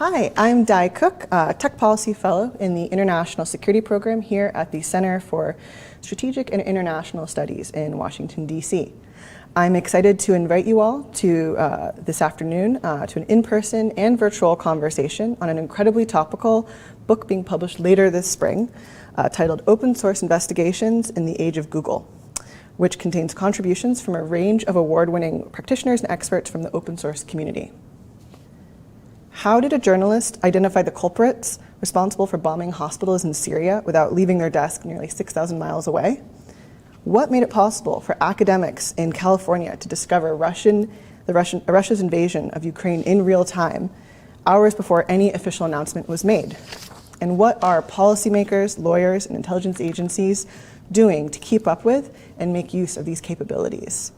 Hi, I'm Diane Cooke, Tech Policy Fellow in the International Security Program here at the Center for Strategic and International Studies in Washington, D.C. I'm excited to invite you all to this afternoon to an in-person and virtual conversation on an incredibly topical book being published later this spring titled Open Source Investigations in the Age of Google, which contains contributions from a range of award-winning practitioners and experts from the open source community. How did a journalist identify the culprits responsible for bombing hospitals in Syria without leaving their desk nearly 6,000 miles away? What made it possible for academics in California to discover Russia's invasion of Ukraine in real time, hours before any official announcement was made? And what are policymakers, lawyers, and intelligence agencies doing to keep up with and make use of these capabilities?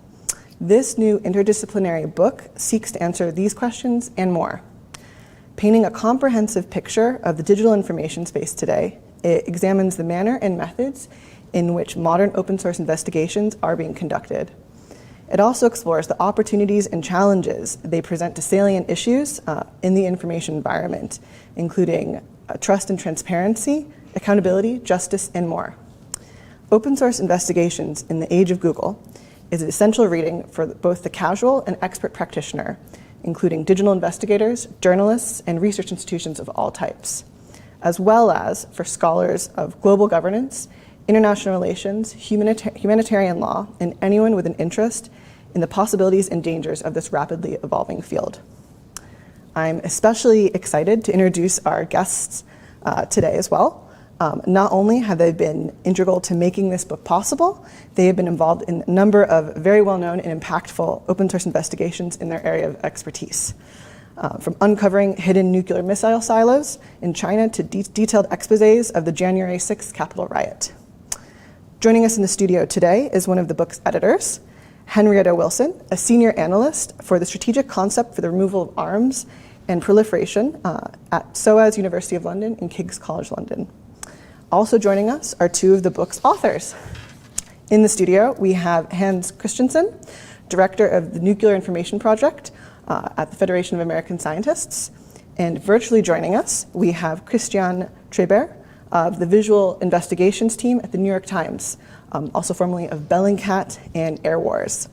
This new interdisciplinary book seeks to answer these questions and more. Painting a comprehensive picture of the digital information space today, it examines the manner and methods in which modern open source investigations are being conducted. It also explores the opportunities and challenges they present to salient issues in the information environment, including trust and transparency, accountability, justice, and more. Open source investigations in the age of Google is an essential reading for both the casual and expert practitioner, including digital investigators, journalists, and research institutions of all types, as well as for scholars of global governance, international relations, humanitarian law, and anyone with an interest in the possibilities and dangers of this rapidly evolving field. I'm especially excited to introduce our guests today as well. Not only have they been integral to making this book possible, they have been involved in a number of very well-known and impactful open source investigations in their area of expertise. From uncovering hidden nuclear missile silos in China to detailed exposés of the January 6th Capitol riot. Joining us in the studio today is one of the book's editors, Henrietta Wilson, a senior analyst for the strategic concept for the removal of arms and proliferation at SOAS University of London and King's College London. Also joining us are two of the book's authors. In the studio, we have Hans Kristensen, director of the Nuclear Information Project at the Federation of American Scientists. And virtually joining us, we have Christiaan Triebert of the Visual Investigations team at the New York Times, also formerly of Bellingcat and Air Wars.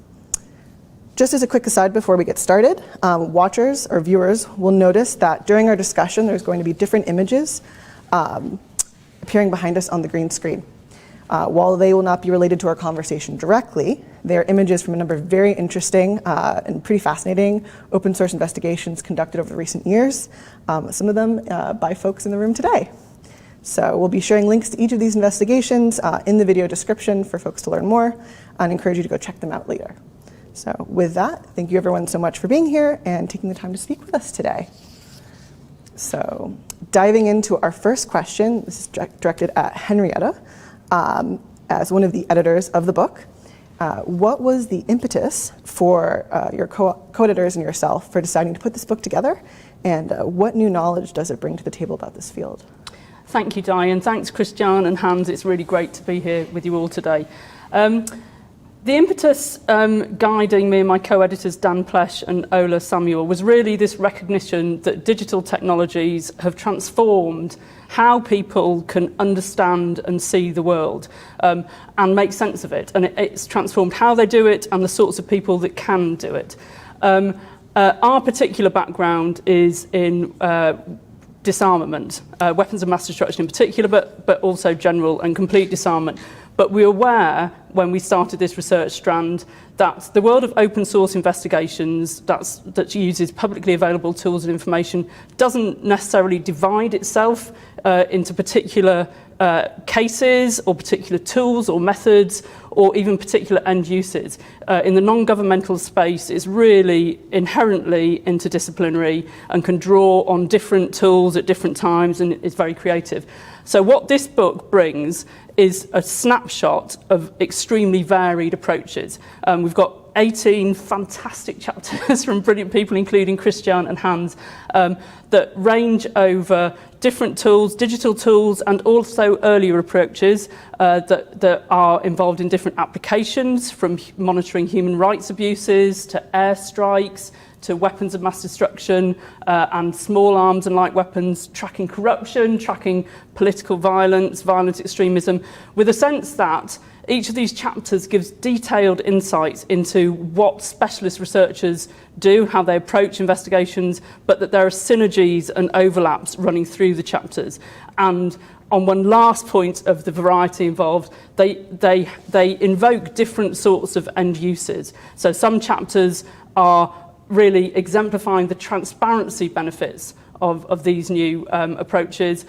Just as a quick aside before we get started, watchers or viewers will notice that during our discussion, there's going to be different images appearing behind us on the green screen. While they will not be related to our conversation directly, they are images from a number of very interesting and pretty fascinating open source investigations conducted over the recent years, some of them by folks in the room today. So we'll be sharing links to each of these investigations in the video description for folks to learn more, and encourage you to go check them out later. So with that, thank you everyone so much for being here and taking the time to speak with us today. So diving into our first question, this is directed at Henrietta, as one of the editors of the book. What was the impetus for your co-editors and yourself for deciding to put this book together? And what new knowledge does it bring to the table about this field? Thank you, Diane. Thanks, Christiaan and Hans. It's really great to be here with you all today. The impetus guiding me and my co-editors Dan Plesh and Ola Samuel was really this recognition that digital technologies have transformed how people can understand and see the world and make sense of it. And it's transformed how they do it and the sorts of people that can do it. Our particular background is in disarmament, weapons of mass destruction in particular, but also general and complete disarmament. But we're aware, when we started this research strand, that the world of open source investigations that uses publicly available tools and information doesn't necessarily divide itself into particular cases or particular tools or methods or even particular end uses. In the non-governmental space, it's really inherently interdisciplinary and can draw on different tools at different times and is very creative. So what this book brings is a snapshot of extremely varied approaches. We've got 18 fantastic chapters from brilliant people, including Christiaan and Hans, that range over different tools, digital tools, and also earlier approaches that are involved in different applications, from monitoring human rights abuses to airstrikes to weapons of mass destruction and small arms and light weapons, tracking corruption, tracking political violence, violent extremism, with a sense that each of these chapters gives detailed insights into what specialist researchers do, how they approach investigations, but that there are synergies and overlaps running through the chapters. And on one last point of the variety involved, they invoke different sorts of end uses. So some chapters are really exemplifying the transparency benefits of these new approaches.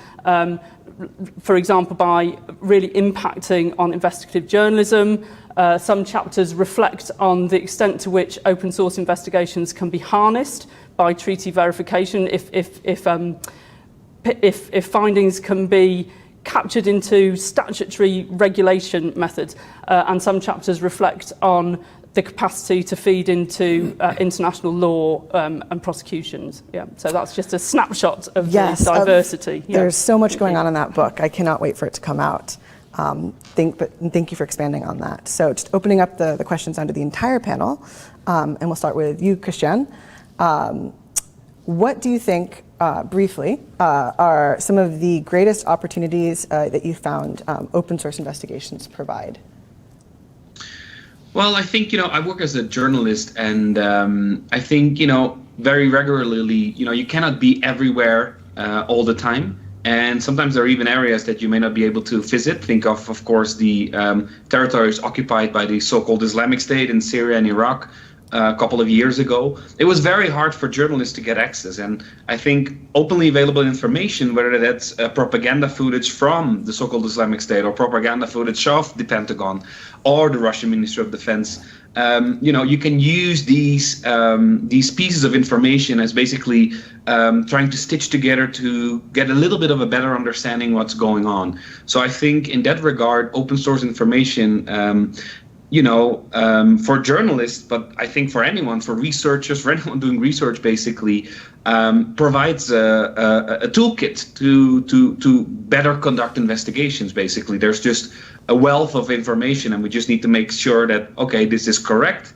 For example, by really impacting on investigative journalism. Some chapters reflect on the extent to which open source investigations can be harnessed by treaty verification if findings can be captured into statutory regulation methods. And some chapters reflect on the capacity to feed into international law and prosecutions. Yeah, so that's just a snapshot of the diversity. There's so much going on in that book. I cannot wait for it to come out. Thank you for expanding on that. So just opening up the questions onto the entire panel, and we'll start with you, Christiaan. What do you think, briefly, are some of the greatest opportunities that you found open source investigations provide? Well, I think, I work as a journalist, and I think, very regularly, you cannot be everywhere all the time. And sometimes there are even areas that you may not be able to visit. Think of course, the territories occupied by the so-called Islamic State in Syria and Iraq a couple of years ago. It was very hard for journalists to get access. And I think openly available information, whether that's propaganda footage from the so-called Islamic State or propaganda footage of the Pentagon or the Russian Ministry of Defense, you can use these pieces of information as basically trying to stitch together to get a little bit of a better understanding what's going on. So I think in that regard, open source information, for journalists, but I think for anyone, for researchers, for anyone doing research, basically, provides a toolkit to better conduct investigations. Basically, there's just a wealth of information, and we just need to make sure that, okay, this is correct.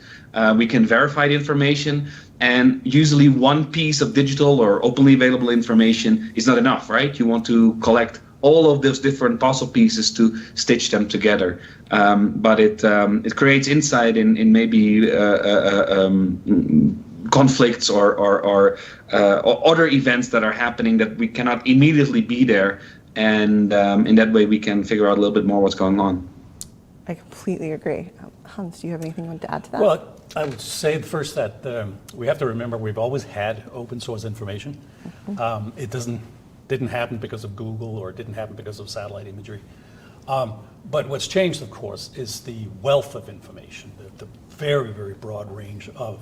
We can verify the information, and usually one piece of digital or openly available information is not enough, right? You want to collect all of those different puzzle pieces to stitch them together. But it creates insight in maybe conflicts or other events that are happening that we cannot immediately be there. And in that way, we can figure out a little bit more what's going on. I completely agree. Hans, do you have anything you want to add to that? Well, I would say first that we have to remember we've always had open source information. Mm-hmm. It didn't happen because of Google, or it didn't happen because of satellite imagery. But what's changed, of course, is the wealth of information, the very, very broad range of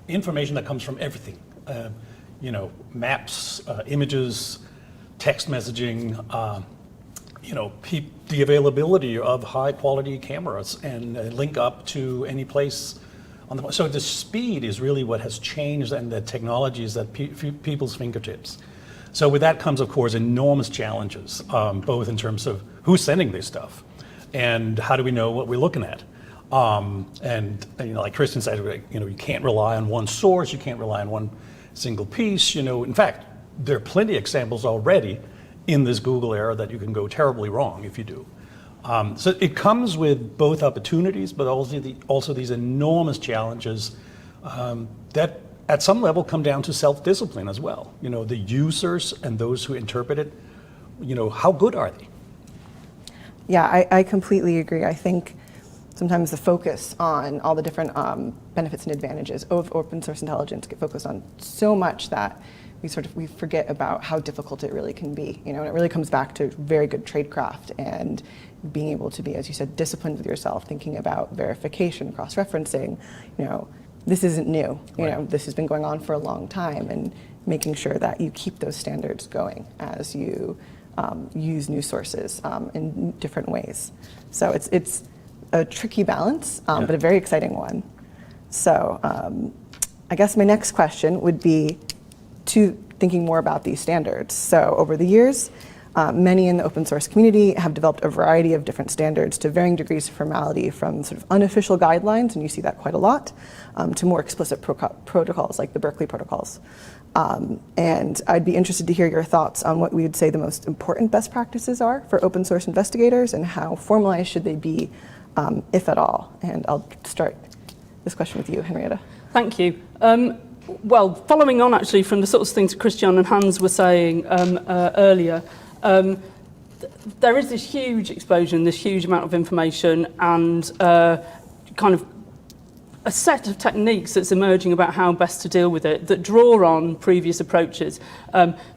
information that comes from everything. Maps, images, text messaging, the availability of high quality cameras and link up to any place. So the speed is really what has changed, and the technology is at people's fingertips. So with that comes, of course, enormous challenges, both in terms of who's sending this stuff and how do we know what we're looking at. And like Christiaan said, you can't rely on one source, you can't rely on one single piece. In fact, there are plenty of examples already in this Google era that you can go terribly wrong if you do. So it comes with both opportunities, but also these enormous challenges that at some level come down to self-discipline as well. The users and those who interpret it, how good are they? Yeah, I completely agree. I think sometimes the focus on all the different benefits and advantages of open source intelligence get focused on so much that we forget about how difficult it really can be. And it really comes back to very good tradecraft and being able to be, as you said, disciplined with yourself, thinking about verification, cross-referencing. This isn't new. Right. This has been going on for a long time, and making sure that you keep those standards going as you use new sources in different ways. So it's a tricky balance, but a very exciting one. So I guess my next question would be to thinking more about these standards. So over the years, Many in the open source community have developed a variety of different standards to varying degrees of formality, from sort of unofficial guidelines, and you see that quite a lot, to more explicit protocols like the Berkeley protocols. And I'd be interested to hear your thoughts on what we would say the most important best practices are for open source investigators, and how formalized should they be, if at all. And I'll start this question with you, Henrietta. Thank you. Well, following on actually from the sorts of things Christiaan and Hans were saying earlier, there is this huge explosion, this huge amount of information, and kind of a set of techniques that's emerging about how best to deal with it that draw on previous approaches.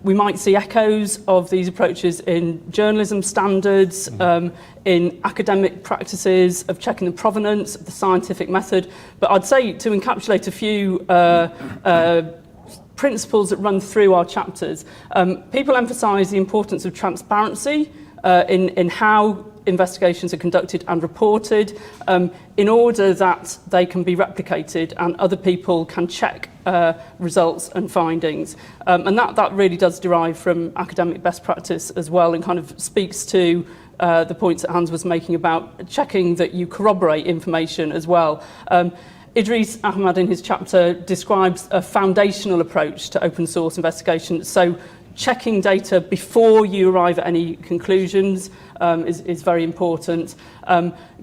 We might see echoes of these approaches in journalism standards, in academic practices of checking the provenance of the scientific method. But I'd say, to encapsulate a few principles that run through our chapters, people emphasise the importance of transparency in how investigations are conducted and reported, in order that they can be replicated and other people can check results and findings. And that really does derive from academic best practice as well, and kind of speaks to the points that Hans was making about checking that you corroborate information as well. Idris Ahmad in his chapter describes a foundational approach to open source investigation. So checking data before you arrive at any conclusions is very important.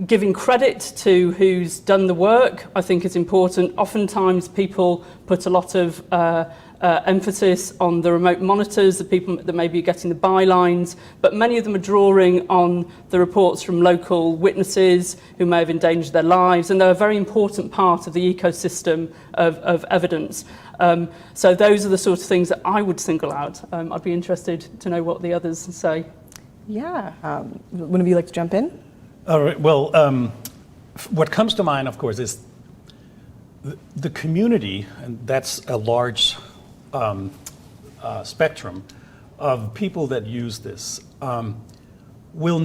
Giving credit to who's done the work, I think, is important. Oftentimes people put a lot of emphasis on the remote monitors, the people that may be getting the bylines, but many of them are drawing on the reports from local witnesses who may have endangered their lives, and they're a very important part of the ecosystem of evidence. So those are the sort of things that I would single out. I'd be interested to know what the others say. Yeah, one of you like to jump in? All right, well, what comes to mind, of course, is the community, and that's a large spectrum of people that use this, will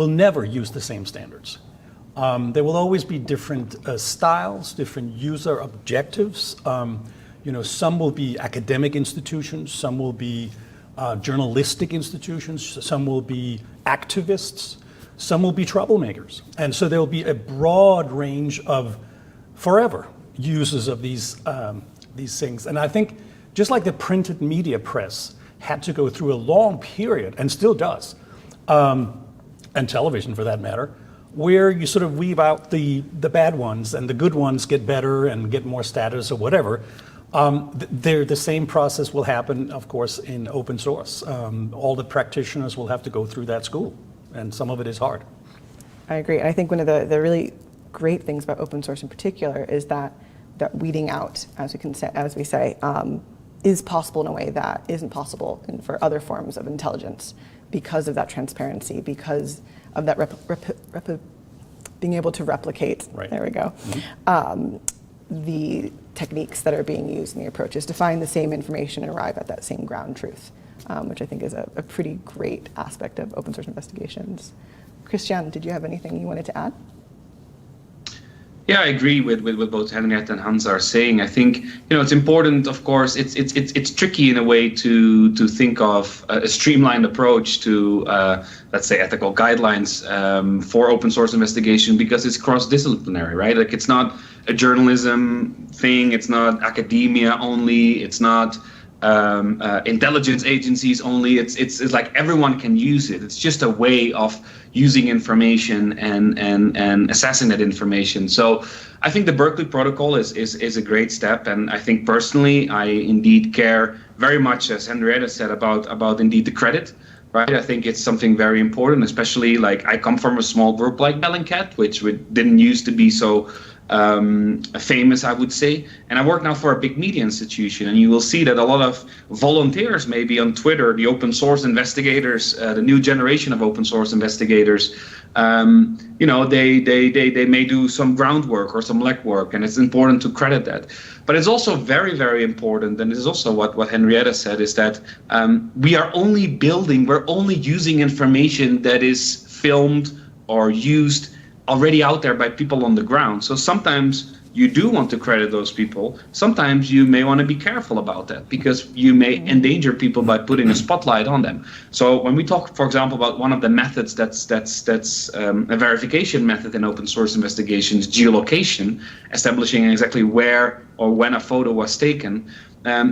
never use the same standards. There will always be different styles, different user objectives. Some will be academic institutions, some will be journalistic institutions, some will be activists, some will be troublemakers. And so there will be a broad range of forever uses of these things. And I think just like the printed media press had to go through a long period, and still does, and television for that matter, where you sort of weave out the bad ones and the good ones get better and get more status or whatever. The same process will happen, of course, in open source. All the practitioners will have to go through that school, and some of it is hard. I agree. I think one of the really great things about open source in particular is that weeding out, as we say, is possible in a way that isn't possible for other forms of intelligence, because of that transparency, because of that being able to replicate. Right. There we go. Mm-hmm. The techniques that are being used in the approaches to find the same information and arrive at that same ground truth, which I think is a pretty great aspect of open source investigations. Christiaan, did you have anything you wanted to add? Yeah, I agree with both Henrietta and Hans are saying. I think it's important. Of course, it's tricky in a way to think of a streamlined approach to let's say ethical guidelines for open source investigation, because it's cross-disciplinary, right? Like, it's not a journalism thing. It's not academia only. It's not intelligence agencies only. It's like everyone can use it. It's just a way of using information and assessing that information. So I think the Berkeley Protocol is a great step, and I think personally I indeed care very much, as Henrietta said, about indeed the credit. Right, I think it's something very important, especially like I come from a small group like Bellingcat, which didn't used to be so famous, I would say, and I work now for a big media institution, and you will see that a lot of volunteers, maybe on Twitter, the open source investigators, the new generation of open source investigators, they may do some groundwork or some legwork, and it's important to credit that. But it's also very, very important, and this is also what Henrietta said, is that we're only using information that is filmed or used already out there by people on the ground. So sometimes you do want to credit those people, sometimes you may want to be careful about that because you may endanger people by putting a spotlight on them. So when we talk, for example, about one of the methods that's a verification method in open source investigations, geolocation, establishing exactly where or when a photo was taken,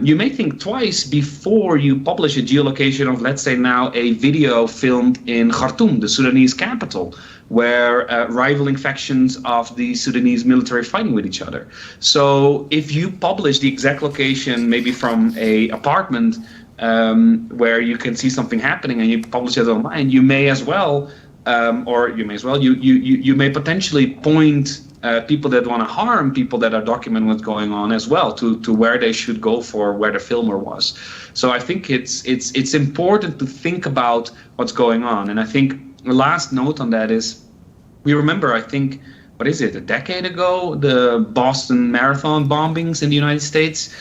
you may think twice before you publish a geolocation of, let's say now, a video filmed in Khartoum, the Sudanese capital, where rivaling factions of the Sudanese military fighting with each other. So if you publish the exact location, maybe from a apartment where you can see something happening and you publish it online, you may as well, you may potentially point people that want to harm people that are documenting what's going on as well to where they should go for where the filmer was. So I think it's important to think about what's going on. And I think the last note on that is, we remember, I think, what is it, a decade ago, the Boston Marathon bombings in the United States.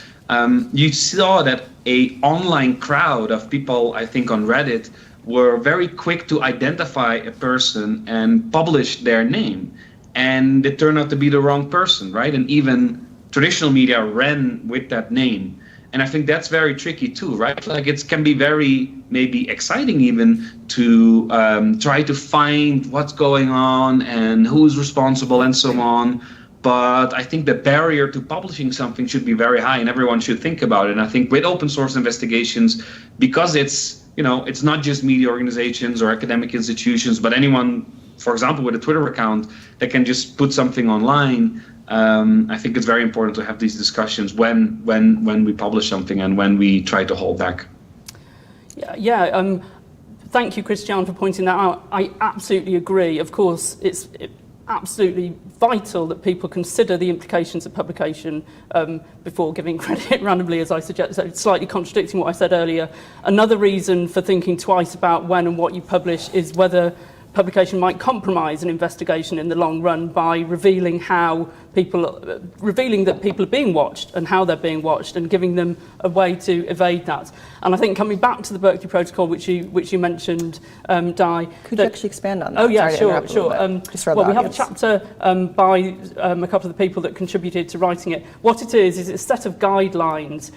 You saw that a online crowd of people, I think on Reddit, were very quick to identify a person and publish their name. And it turned out to be the wrong person, right? And even traditional media ran with that name. And I think that's very tricky too, right? Like it can be very maybe exciting even to try to find what's going on and who's responsible and so on. But I think the barrier to publishing something should be very high and everyone should think about it. And I think with open source investigations, because it's not just media organizations or academic institutions, but anyone, for example, with a Twitter account that can just put something online, I think it's very important to have these discussions when we publish something and when we try to hold back. Thank you, Christiaan, for pointing that out. I absolutely agree. Of course, it's absolutely vital that people consider the implications of publication before giving credit randomly, as I suggest. So it's slightly contradicting what I said earlier. Another reason for thinking twice about when and what you publish is whether publication might compromise an investigation in the long run by revealing that people are being watched and how they're being watched, and giving them a way to evade that. And I think coming back to the Berkeley Protocol, which you mentioned, Di. Could you actually expand on that? Oh yeah, Sorry sure. Well, we have a chapter by a couple of the people that contributed to writing it. What it is it's a set of guidelines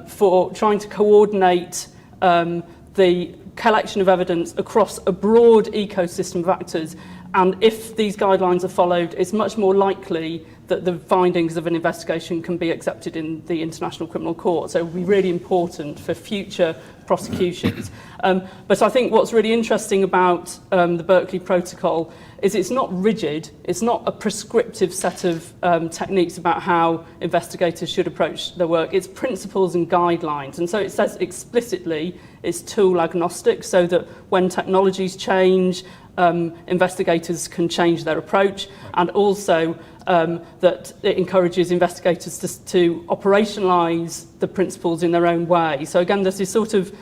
for trying to coordinate the collection of evidence across a broad ecosystem of actors, and if these guidelines are followed, it's much more likely that the findings of an investigation can be accepted in the International Criminal Court. So it will be really important for future prosecutions. But I think what's really interesting about the Berkeley Protocol is it's not rigid, it's not a prescriptive set of techniques about how investigators should approach their work. It's principles and guidelines. And so it says explicitly it's tool agnostic, so that when technologies change, investigators can change their approach, and also that it encourages investigators to operationalise the principles in their own way. So again, there's this sort of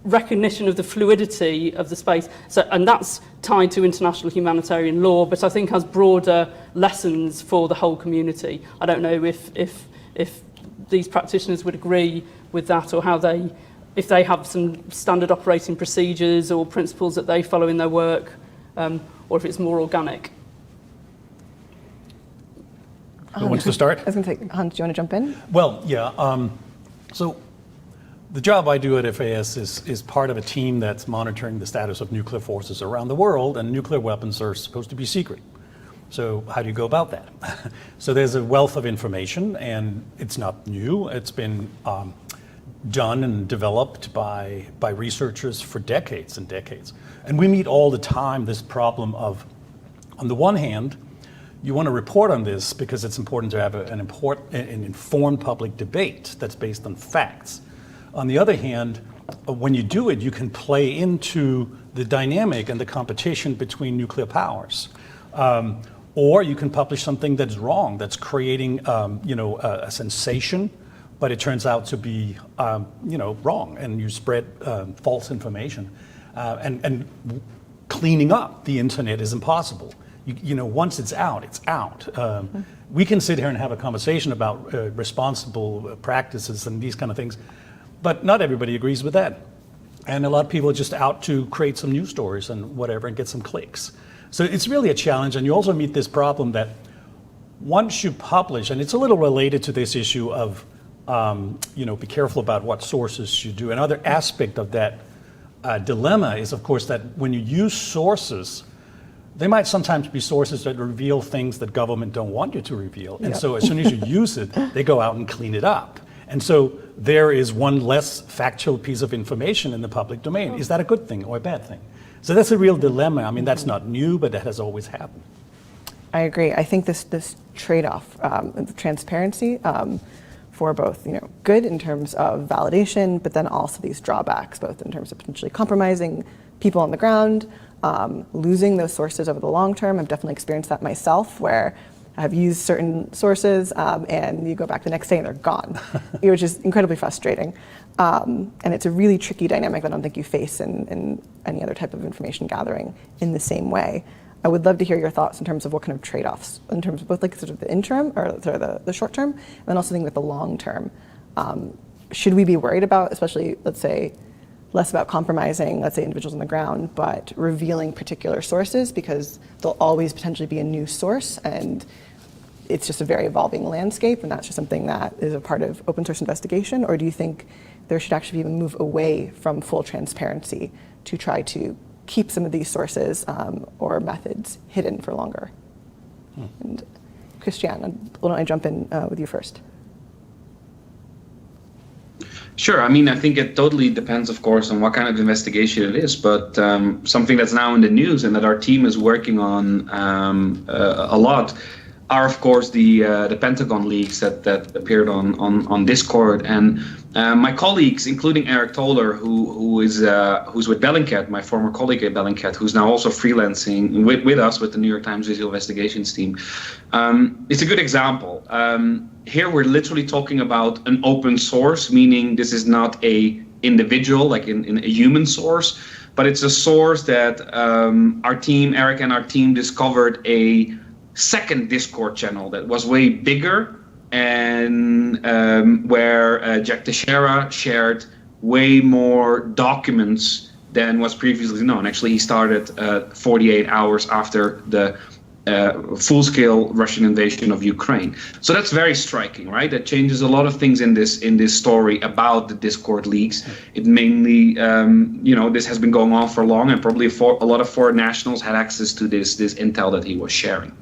recognition of the fluidity of the space, and that's tied to international humanitarian law, but I think has broader lessons for the whole community. I don't know if these practitioners would agree with that, or if they have some standard operating procedures or principles that they follow in their work, or if it's more organic. Who wants to start? I was going to say, Hans, do you want to jump in? Well, yeah. So the job I do at FAS is part of a team that's monitoring the status of nuclear forces around the world, and nuclear weapons are supposed to be secret. So how do you go about that? So there's a wealth of information, and it's not new. It's been done and developed by researchers for decades and decades. And we meet all the time this problem of, on the one hand, you want to report on this because it's important to have an informed public debate that's based on facts. On the other hand, when you do it, you can play into the dynamic and the competition between nuclear powers. Or you can publish something that's wrong, that's creating a sensation, but it turns out to be wrong, and you spread false information. And cleaning up the internet is impossible. Once it's out, it's out. We can sit here and have a conversation about responsible practices and these kind of things, but not everybody agrees with that. And a lot of people are just out to create some news stories and whatever and get some clicks. So it's really a challenge, and you also meet this problem that once you publish, and it's a little related to this issue of, be careful about what sources you do. Another aspect of that dilemma is, of course, that when you use sources, they might sometimes be sources that reveal things that government don't want you to reveal. And so as soon as you use it, they go out and clean it up. And so there is one less factual piece of information in the public domain. Is that a good thing or a bad thing? So that's a real dilemma. I mean, that's not new, but that has always happened. I agree. I think this trade-off, transparency, for both, good in terms of validation, but then also these drawbacks, both in terms of potentially compromising people on the ground, losing those sources over the long term. I've definitely experienced that myself, where I've used certain sources and you go back the next day and they're gone, which is incredibly frustrating. And it's a really tricky dynamic that I don't think you face in any other type of information gathering in the same way. I would love to hear your thoughts in terms of what kind of trade-offs, in terms of both like sort of the interim or sort of the short term, and then also thinking with the long term. Should we be worried about, especially, let's say, less about compromising, let's say, individuals on the ground, but revealing particular sources, because there'll always potentially be a new source, and it's just a very evolving landscape, and that's just something that is a part of open source investigation? Or do you think there should actually be a move away from full transparency to try to keep some of these sources or methods hidden for longer? And Christiaan, why don't I jump in with you first? Sure. I mean, I think it totally depends, of course, on what kind of investigation it is. But something that's now in the news and that our team is working on a lot are, of course, the Pentagon leaks that appeared on Discord. And my colleagues, including Eric Toller, who's with Bellingcat, my former colleague at Bellingcat, who's now also freelancing with us with the New York Times Visual Investigations team, it's a good example. Here we're literally talking about an open source, meaning this is not a individual, like in a human source, but it's a source that Eric and our team discovered a second Discord channel that was way bigger, and where Jack Teixeira shared way more documents than was previously known. Actually, he started 48 hours after the full-scale Russian invasion of Ukraine. So that's very striking, right? That changes a lot of things in this story about the Discord leaks. It mainly, this has been going on for long, and probably a lot of foreign nationals had access to this intel that he was sharing.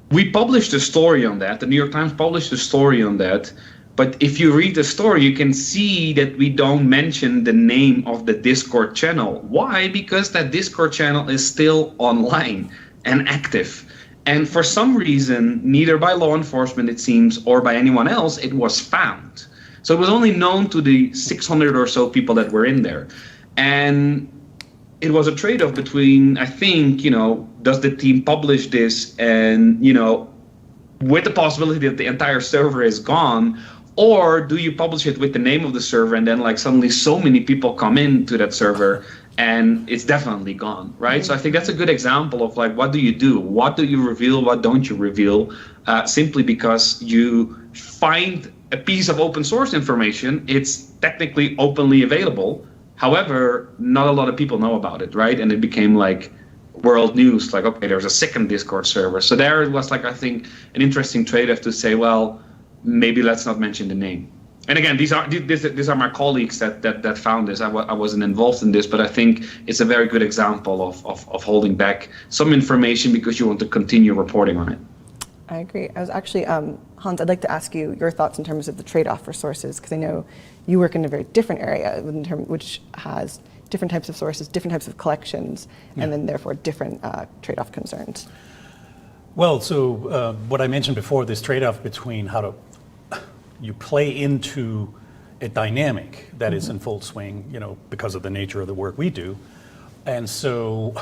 We published a story on that. The New York Times published a story on that. But if you read the story, you can see that we don't mention the name of the Discord channel. Why? Because that Discord channel is still online and active. And for some reason, neither by law enforcement, it seems, or by anyone else, it was found. So it was only known to the 600 or so people that were in there. And it was a trade-off between, I think, does the team publish this and, with the possibility that the entire server is gone, or do you publish it with the name of the server and then suddenly so many people come into that server and it's definitely gone, right? So I think that's a good example of what do you do? What do you reveal? What don't you reveal? Simply because you find a piece of open source information, it's technically openly available. However, not a lot of people know about it, right? And it became world news, okay, there's a second Discord server. So there it was I think an interesting trade-off to say, well, maybe let's not mention the name. And again, these are my colleagues that found this. I wasn't involved in this, but I think it's a very good example of holding back some information because you want to continue reporting on it. I agree. I was actually, Hans, I'd like to ask you your thoughts in terms of the trade-off for sources, because I know you work in a very different area which has different types of sources, different types of collections, and then therefore different trade-off concerns. Well, so what I mentioned before, this trade-off between how you play into a dynamic that is in full swing, because of the nature of the work we do. And so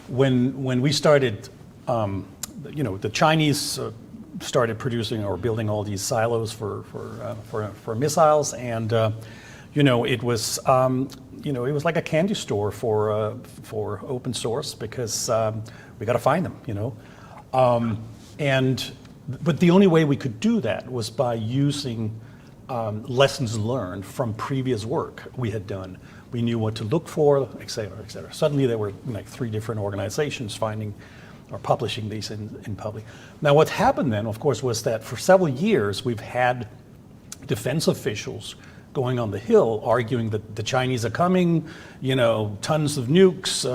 when we started, the Chinese started producing or building all these silos for missiles, and it was like a candy store for open source, because we got to find them, but the only way we could do that was by using lessons learned from previous work we had done. We knew what to look for, et cetera, et cetera. Suddenly there were 3 different organizations finding or publishing these in public. Now, what happened then, of course, was that for several years we've had defense officials going on the Hill arguing that the Chinese are coming, tons of nukes,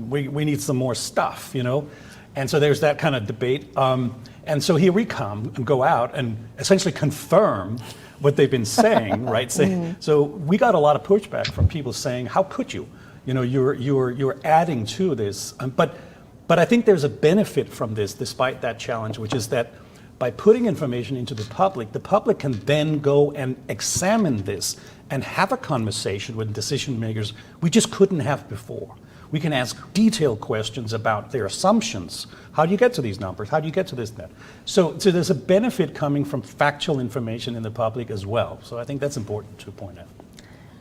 we need some more stuff, And so there's that kind of debate. And so here we come and go out and essentially confirm what they've been saying, right? So we got a lot of pushback from people saying, how could you? You're adding to this. But I think there's a benefit from this, despite that challenge, which is that by putting information into the public can then go and examine this and have a conversation with decision makers we just couldn't have before. We can ask detailed questions about their assumptions. How do you get to these numbers? How do you get to this net? So there's a benefit coming from factual information in the public as well. So I think that's important to point out.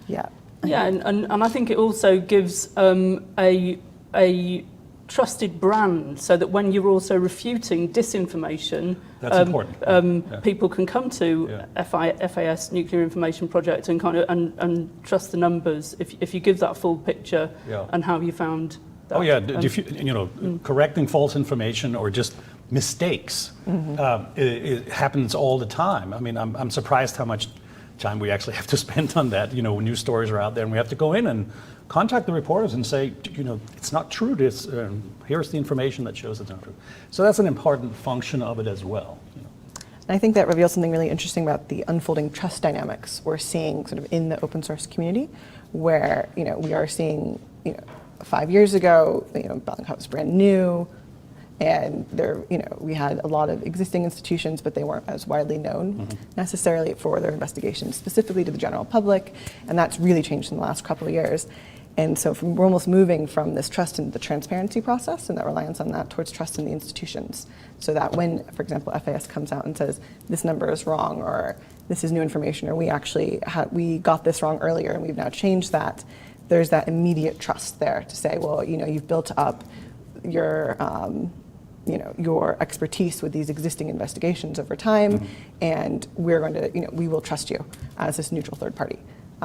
Yeah. Yeah, and I think it also gives a trusted brand, so that when you're also refuting disinformation, that's important. People can come to FAS Nuclear Information Project and kind of and trust the numbers if you give that full picture and how you found that. Oh yeah, correcting false information or just mistakes, it happens all the time. I mean, I'm surprised how much time we actually have to spend on that. When news stories are out there and we have to go in and contact the reporters and say, it's not true, this, here's the information that shows it's not true. So that's an important function of it as well. And I think that reveals something really interesting about the unfolding trust dynamics we're seeing sort of in the open source community, where we are seeing 5 years ago, Bellingcat was brand new, and there, we had a lot of existing institutions, but they weren't as widely known necessarily for their investigations specifically to the general public, and that's really changed in the last couple of years. And so we're almost moving from this trust in the transparency process and that reliance on that towards trust in the institutions. So that when, for example, FAS comes out and says, this number is wrong, or this is new information, or we got this wrong earlier and we've now changed that, there's that immediate trust there to say, well, you've built up your expertise with these existing investigations over time, and we're going to, we will trust you as this neutral third party.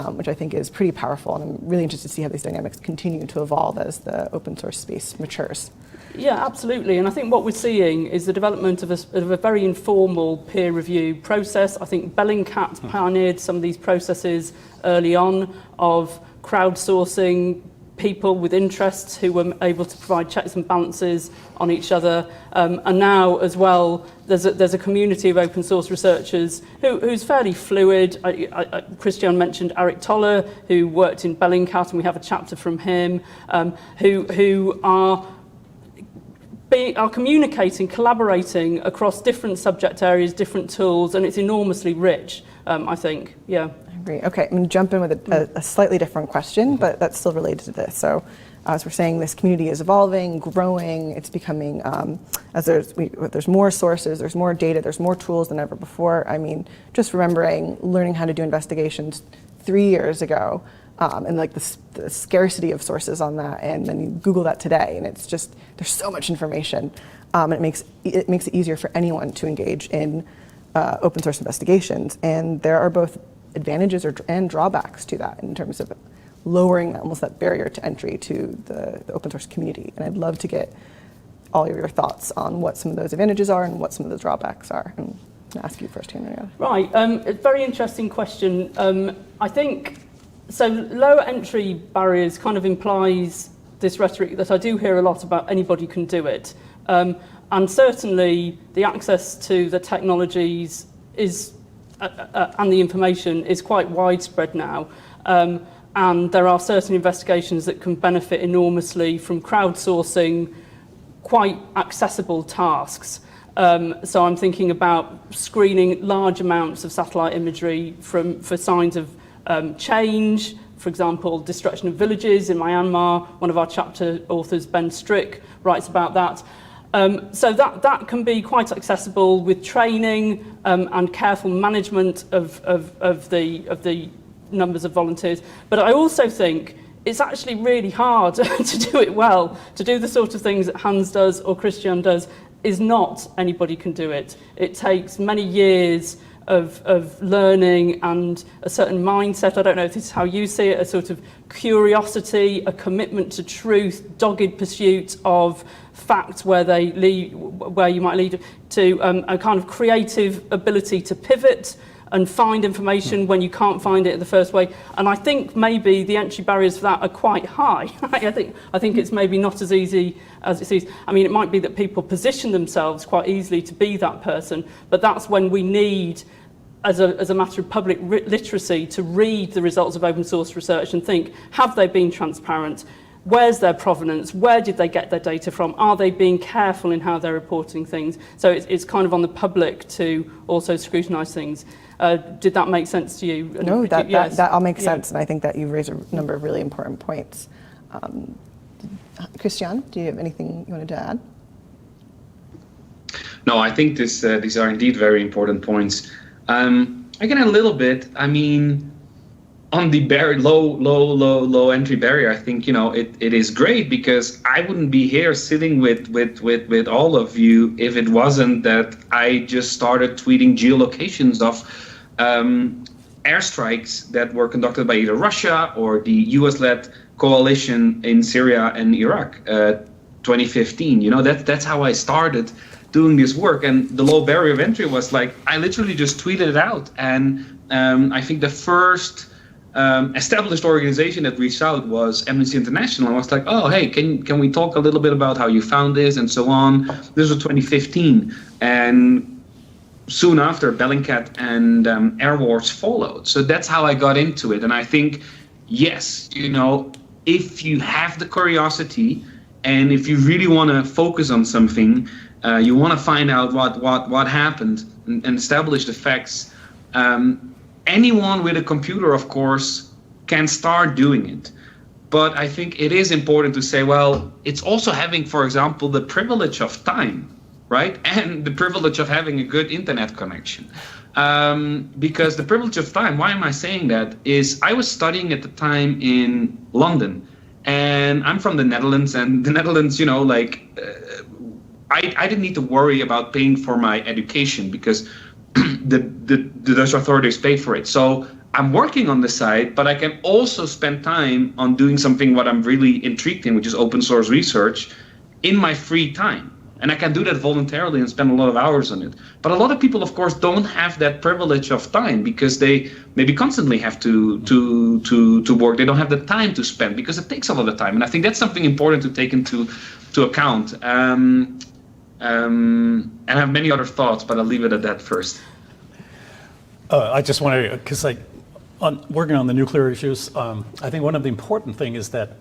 Which I think is pretty powerful, and I'm really interested to see how these dynamics continue to evolve as the open source space matures. Yeah, absolutely, and I think what we're seeing is the development of a very informal peer review process. I think Bellingcat pioneered some of these processes early on of crowdsourcing people with interests who were able to provide checks and balances on each other, and now as well there's a community of open source researchers who's fairly fluid. Christiaan mentioned Eric Toller, who worked in Bellingcat, and we have a chapter from him, who are communicating, collaborating across different subject areas, different tools, and it's enormously rich, I think. Yeah. Okay, I'm going to jump in with a slightly different question, but that's still related to this. So, as we're saying, this community is evolving, growing. It's becoming, as there's more sources, there's more data, there's more tools than ever before. I mean, just remembering learning how to do investigations 3 years ago, and like the scarcity of sources on that, and then you Google that today, and it's just there's so much information, and it makes it easier for anyone to engage in open source investigations, and there are both advantages and drawbacks to that in terms of lowering almost that barrier to entry to the open source community. And I'd love to get all of your thoughts on what some of those advantages are and what some of the drawbacks are. And I'll ask you first, Henrietta. Right, a very interesting question. I think, so lower entry barriers kind of implies this rhetoric that I do hear a lot about anybody can do it. And certainly the access to the technologies is and the information is quite widespread now, and there are certain investigations that can benefit enormously from crowdsourcing quite accessible tasks. So I'm thinking about screening large amounts of satellite imagery for signs of change, for example, destruction of villages in Myanmar. One of our chapter authors, Ben Strick, writes about that. So that can be quite accessible with training and careful management of the numbers of volunteers. But I also think it's actually really hard to do it well. To do the sort of things that Hans does or Christiaan does is not anybody can do it. It takes many years of learning and a certain mindset. I don't know if this is how you see it, a sort of curiosity, a commitment to truth, dogged pursuit of facts where you might lead to a kind of creative ability to pivot and find information when you can't find it in the first way. And I think maybe the entry barriers for that are quite high. I think it's maybe not as easy as it seems. I mean, it might be that people position themselves quite easily to be that person, but that's when we need, as a matter of public literacy, to read the results of open source research and think, have they been transparent? Where's their provenance? Where did they get their data from? Are they being careful in how they're reporting things? So it's kind of on the public to also scrutinise things. Did that make sense to you? No, Yes. that all makes sense, and I think that you've raised a number of really important points. Christiaan, do you have anything you wanted to add? No, I think these are indeed very important points. Again, a little bit. I mean, on the low entry barrier, I think it is great, because I wouldn't be here sitting with all of you if it wasn't that I just started tweeting geolocations of airstrikes that were conducted by either Russia or the US-led coalition in Syria and Iraq, 2015. That's how I started doing this work, and the low barrier of entry was like I literally just tweeted it out, and I think the first established organization that reached out was Amnesty International. I was like, oh, hey, can we talk a little bit about how you found this and so on? This was 2015, and soon after, Bellingcat and Air Wars followed. So that's how I got into it. And I think, yes, if you have the curiosity and if you really want to focus on something, you want to find out what happened and establish the facts. Anyone with a computer, of course, can start doing it. But I think it is important to say, well, it's also having, for example, the privilege of time, right? And the privilege of having a good internet connection. Because the privilege of time, why am I saying that, is I was studying at the time in London. And I'm from the Netherlands, and the Netherlands, I didn't need to worry about paying for my education because the Dutch authorities pay for it. So I'm working on the side, but I can also spend time on doing something what I'm really intrigued in, which is open source research, in my free time. And I can do that voluntarily and spend a lot of hours on it. But a lot of people, of course, don't have that privilege of time because they maybe constantly have to work. They don't have the time to spend because it takes a lot of time. And I think that's something important to take into account. And I have many other thoughts, but I'll leave it at that first. I just want to, because working on the nuclear issues, I think one of the important things is that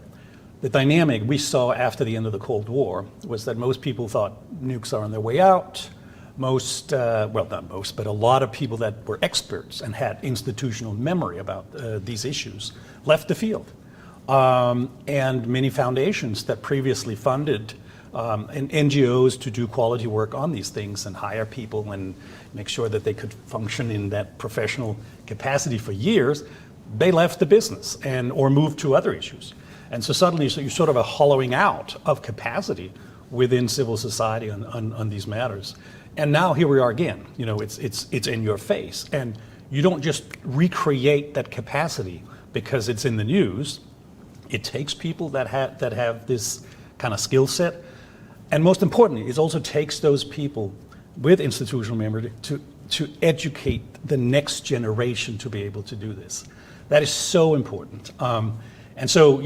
the dynamic we saw after the end of the Cold War was that most people thought nukes are on their way out. Well, not most, but a lot of people that were experts and had institutional memory about these issues left the field. And many foundations that previously funded and NGOs to do quality work on these things and hire people and make sure that they could function in that professional capacity for years, they left the business or moved to other issues. And so suddenly you're sort of a hollowing out of capacity within civil society on these matters. And now here we are again. It's in your face. And you don't just recreate that capacity because it's in the news. It takes people that have this kind of skill set. And most importantly, it also takes those people with institutional memory to educate the next generation to be able to do this. That is so important. And so,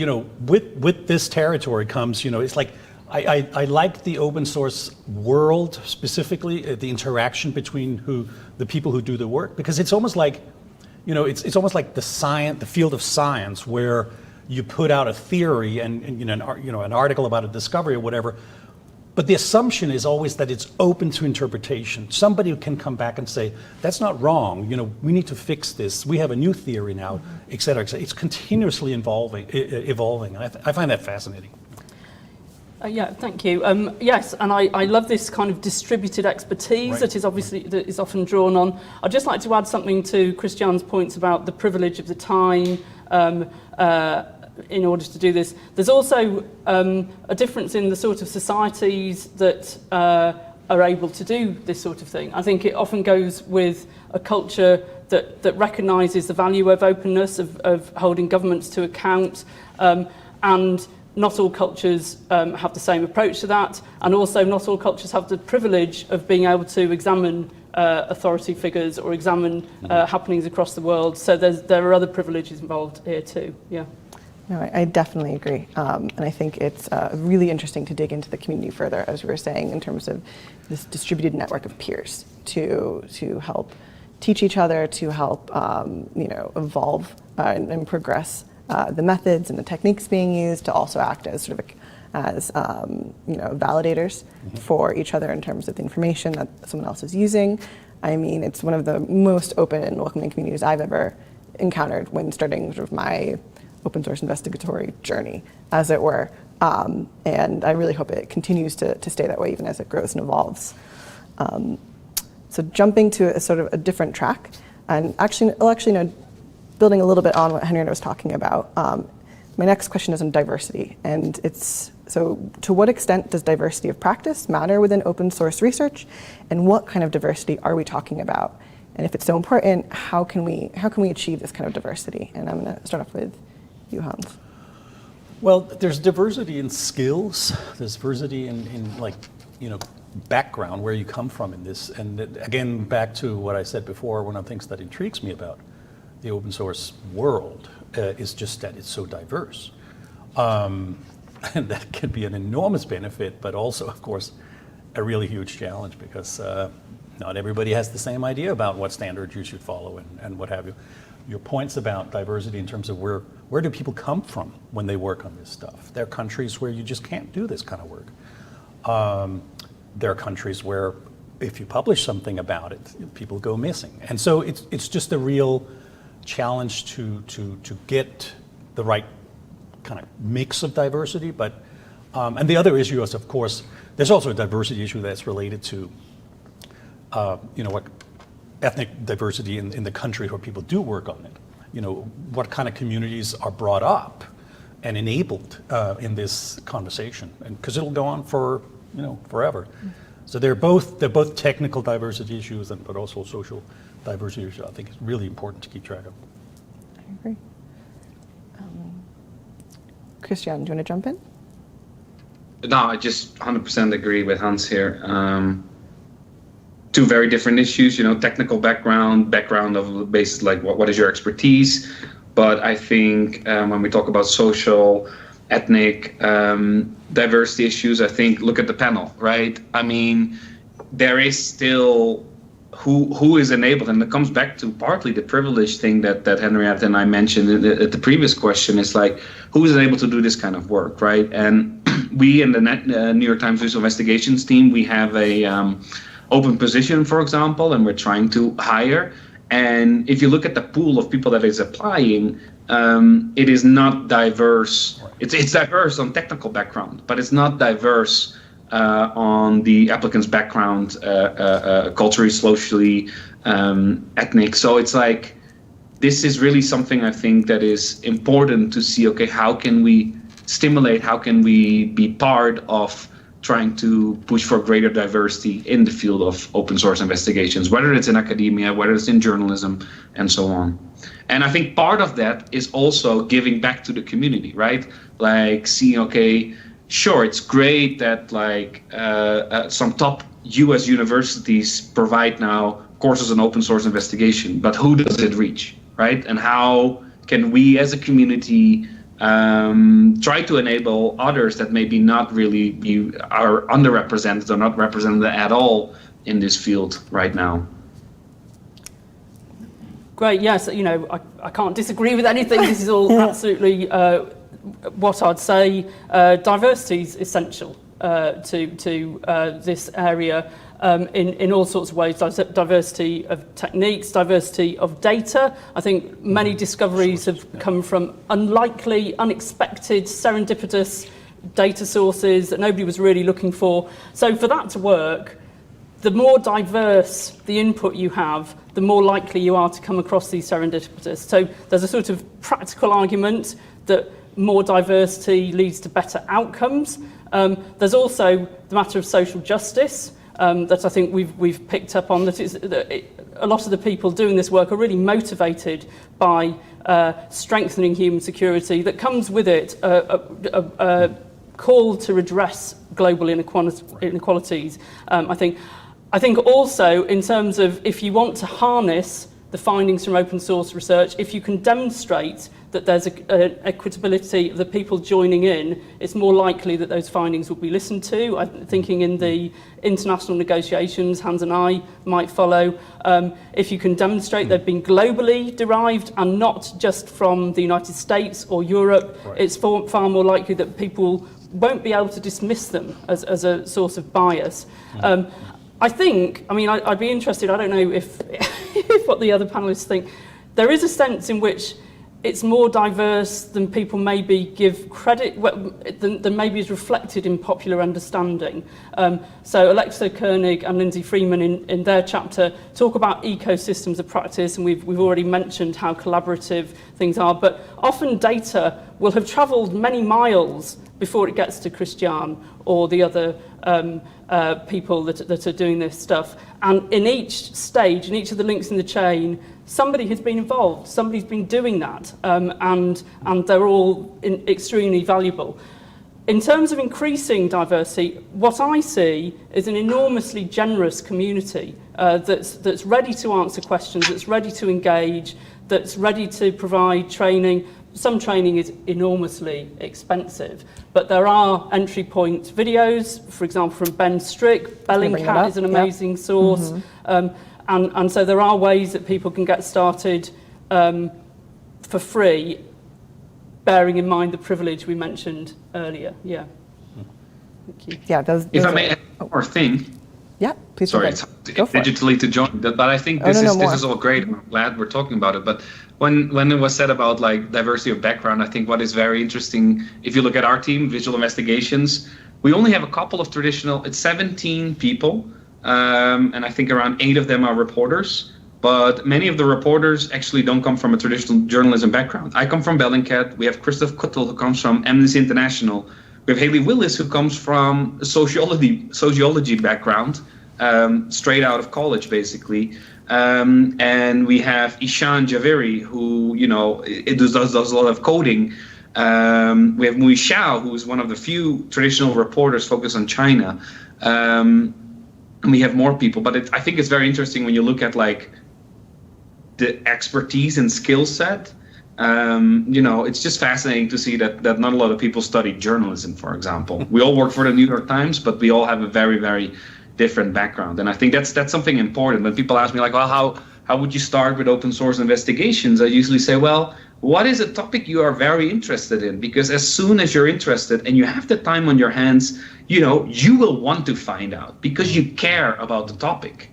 with this territory comes, it's like, I like the open source world specifically, the interaction between the people who do the work, because it's almost like, it's almost like the field of science where you put out a theory and an article about a discovery or whatever, but the assumption is always that it's open to interpretation. Somebody can come back and say, that's not wrong, we need to fix this, we have a new theory now, et cetera, et cetera. It's continuously evolving, and I find that fascinating. Yeah, thank you. Yes, and I love this kind of distributed expertise that is often drawn on. I'd just like to add something to Christiaan's points about the privilege of the time in order to do this. There's also a difference in the sort of societies that are able to do this sort of thing. I think it often goes with a culture that recognises the value of openness, of holding governments to account, and not all cultures have the same approach to that, and also not all cultures have the privilege of being able to examine authority figures or examine happenings across the world. So there are other privileges involved here too. Yeah. No, I definitely agree. And I think it's really interesting to dig into the community further, as we were saying, in terms of this distributed network of peers to help teach each other, to help evolve and progress the methods and the techniques being used, to also act as sort of validators for each other in terms of the information that someone else is using. I mean, it's one of the most open and welcoming communities I've ever encountered when starting sort of my open source investigatory journey, as it were. And I really hope it continues to stay that way even as it grows and evolves. So jumping to a sort of a different track, and building a little bit on what Henrietta was talking about, my next question is on diversity. And so to what extent does diversity of practice matter within open source research? And what kind of diversity are we talking about? And if it's so important, how can we achieve this kind of diversity? And I'm gonna start off with you, Hans. Well, there's diversity in skills. There's diversity in background, where you come from in this. And again, back to what I said before, one of the things that intrigues me about the open source world is just that it's so diverse. And that can be an enormous benefit, but also, of course, a really huge challenge, because not everybody has the same idea about what standards you should follow and what have you. Your points about diversity in terms of where do people come from when they work on this stuff? There are countries where you just can't do this kind of work. There are countries where if you publish something about it, people go missing. And so it's just a real challenge to get the right kind of mix of diversity. But and the other issue is, of course, there's also a diversity issue that's related to what ethnic diversity in the country where people do work on it. What kind of communities are brought up and enabled in this conversation, and because it'll go on for forever. So they're both technical diversity issues, but also social diversity issues. I think it's really important to keep track of. I agree. Christiaan, do you want to jump in? No, I just 100% agree with Hans here. Two very different issues, technical background of based like what is your expertise. But I think when we talk about social, ethnic diversity issues, I think look at the panel, right? I mean, there is still who is enabled, and it comes back to partly the privilege thing that Henrietta and I mentioned at the previous question. Is like, who is able to do this kind of work, right? And we in the New York Times Visual Investigations team, we have a open position, for example, and we're trying to hire. And if you look at the pool of people that is applying, it is not diverse. It's diverse on technical background, but it's not diverse on the applicant's background, culturally, socially, ethnic. So it's like, this is really something I think that is important to see, okay, how can we stimulate, how can we be part of trying to push for greater diversity in the field of open source investigations, whether it's in academia, whether it's in journalism, and so on. And I think part of that is also giving back to the community, right? Like seeing, okay, sure, it's great that some top US universities provide now courses on open source investigation, but who does it reach, right? And how can we as a community try to enable others that maybe not really are underrepresented or not represented at all in this field right now? Great, yes, I can't disagree with anything. This is all absolutely what I'd say. Diversity is essential to this area in all sorts of ways. Diversity of techniques, diversity of data. I think many discoveries have come from unlikely, unexpected, serendipitous data sources that nobody was really looking for. So for that to work, the more diverse the input you have, the more likely you are to come across these serendipitous. So there's a sort of practical argument that more diversity leads to better outcomes. There's also the matter of social justice. that I think we've picked up on, that a lot of the people doing this work are really motivated by strengthening human security, that comes with it a call to redress global inequalities. I think also in terms of, if you want to harness the findings from open source research, if you can demonstrate that there's an equitability of the people joining in, it's more likely that those findings will be listened to. I'm thinking in the international negotiations, Hans and I might follow. If you can demonstrate they've been globally derived and not just from the United States or Europe, right, it's far more likely that people won't be able to dismiss them as a source of bias. I'd be interested, I don't know if what the other panelists think, there is a sense in which it's more diverse than people maybe give credit, than maybe is reflected in popular understanding. So Alexa Koenig and Lindsay Freeman in their chapter talk about ecosystems of practice, and we've already mentioned how collaborative things are, but often data will have travelled many miles before it gets to Christiaan or the other people that are doing this stuff. And in each stage, in each of the links in the chain, somebody has been involved, somebody's been doing that, and they're all extremely valuable. In terms of increasing diversity, what I see is an enormously generous community that's ready to answer questions, that's ready to engage, that's ready to provide training. Some training is enormously expensive, but there are entry point videos, for example, from Ben Strick. Bellingcat is an amazing source. And so there are ways that people can get started for free, bearing in mind the privilege we mentioned earlier. Yeah. Thank you. Yeah, if I may add one more thing. Yeah, please. Sorry, it's digitally to join, but I think this is all great. I'm glad we're talking about it. But when it was said about like diversity of background, I think what is very interesting, if you look at our team, Visual Investigations, we only have a couple of traditional. It's 17 people, and I think around 8 of them are reporters. But many of the reporters actually don't come from a traditional journalism background. I come from Bellingcat. We have Christoph Kuttel, who comes from Amnesty International. We have Haley Willis, who comes from a sociology background, straight out of college, basically. And we have Ishan Javeri, who does a lot of coding. We have Mui Xiao, who is one of the few traditional reporters focused on China. And we have more people, but I think it's very interesting when you look at like the expertise and skill set. It's just fascinating to see that not a lot of people study journalism, for example. We all work for the New York Times, but we all have a very, very different background. And I think that's something important. When people ask me like, well, how would you start with open source investigations? I usually say, well, what is a topic you are very interested in? Because as soon as you're interested and you have the time on your hands, you will want to find out because you care about the topic.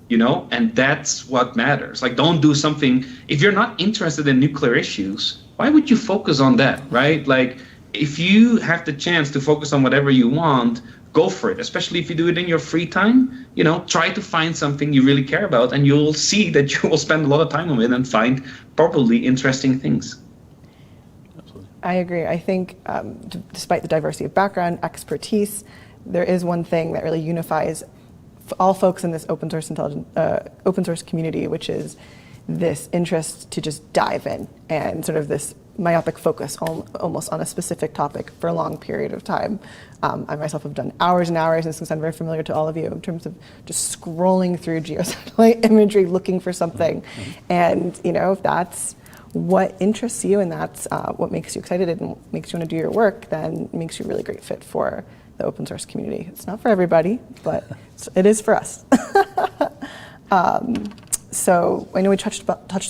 And that's what matters. Like, don't do something, if you're not interested in nuclear issues, why would you focus on that, right? Like, if you have the chance to focus on whatever you want, go for it, especially if you do it in your free time. Try to find something you really care about, and you'll see that you will spend a lot of time on it and find probably interesting things. Absolutely. I agree. I think despite the diversity of background, expertise, there is one thing that really unifies all folks in this open source community, which is this interest to just dive in and sort of this myopic focus almost on a specific topic for a long period of time. I myself have done hours and hours, and this I'm very familiar to all of you in terms of just scrolling through geosatellite imagery looking for something. And if that's what interests you and that's what makes you excited and makes you want to do your work, then it makes you a really great fit for the open source community. It's not for everybody, but it is for us. So I know we touched